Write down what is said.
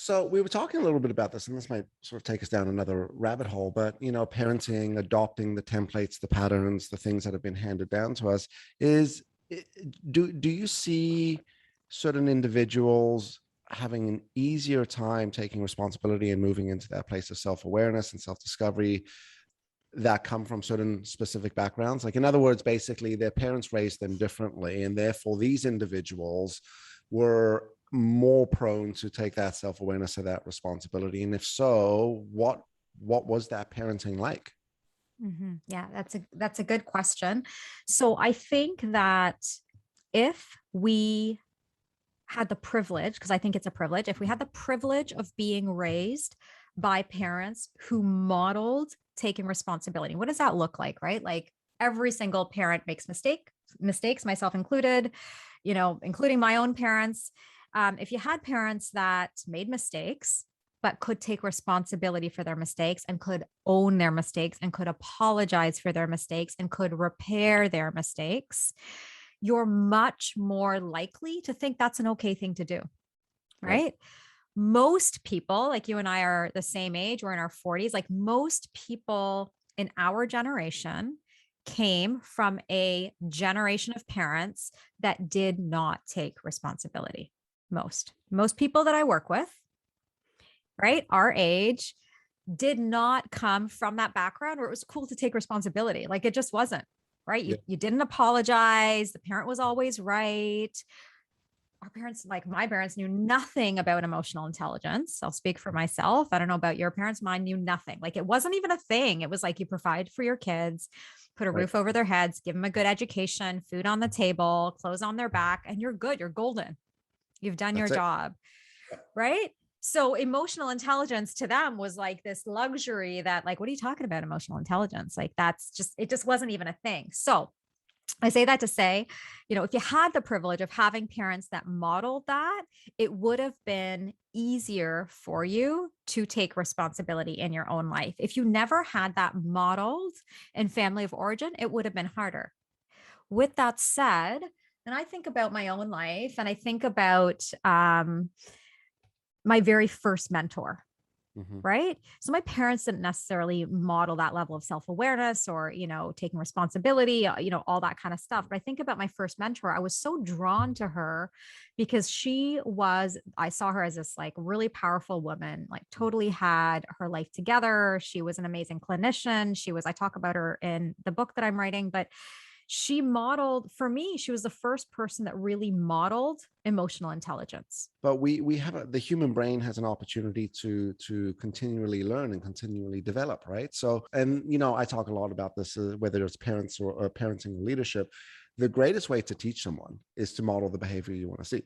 So we were talking a little bit about this, and this might sort of take us down another rabbit hole, but parenting, adopting the templates, the patterns, the things that have been handed down to us is do you see certain individuals having an easier time taking responsibility and moving into that place of self-awareness and self-discovery that come from certain specific backgrounds? Like, in other words, basically their parents raised them differently, and therefore these individuals were more prone to take that self-awareness or that responsibility. And if so, what was that parenting like? Yeah, that's a good question. So I think that if we had the privilege, because I think it's a privilege, if we had the privilege of being raised by parents who modeled taking responsibility, what does that look like, right? Like every single parent makes mistakes, myself included, including my own parents. If you had parents that made mistakes, but could take responsibility for their mistakes and could own their mistakes and could apologize for their mistakes and could repair their mistakes, you're much more likely to think that's an okay thing to do, Right. right? Most people, like you and I are the same age, we're in our 40s, like most people in our generation came from a generation of parents that did not take responsibility. Most people that I work with, right, our age, did not come from that background where it was cool to take responsibility. Like it just wasn't, right? Yeah. You didn't apologize. The parent was always right. Our parents, like my parents, knew nothing about emotional intelligence. I'll speak for myself. I don't know about your parents. Mine knew nothing. Like it wasn't even a thing. It was like you provide for your kids, put a Right. roof over their heads, give them a good education, food on the table, clothes on their back, and you're good. You're golden. You've done your That's it. job, right? So emotional intelligence to them was like this luxury that, like, what are you talking about? Emotional intelligence? Like it just wasn't even a thing. So I say that to say, if you had the privilege of having parents that modeled that, it would have been easier for you to take responsibility in your own life. If you never had that modeled in family of origin, it would have been harder. With that said, and I think about my own life and I think about my very first mentor, Hmm. right? So my parents didn't necessarily model that level of self-awareness or, taking responsibility, all that kind of stuff. But I think about my first mentor, I was so drawn to her because I saw her as this like really powerful woman, like totally had her life together. She was an amazing clinician. I talk about her in the book that I'm writing, but she modeled for me, she was the first person that really modeled emotional intelligence. But we have the human brain has an opportunity to continually learn and continually develop, right? So, and I talk a lot about this, whether it's parents or parenting leadership. The greatest way to teach someone is to model the behavior you want to see.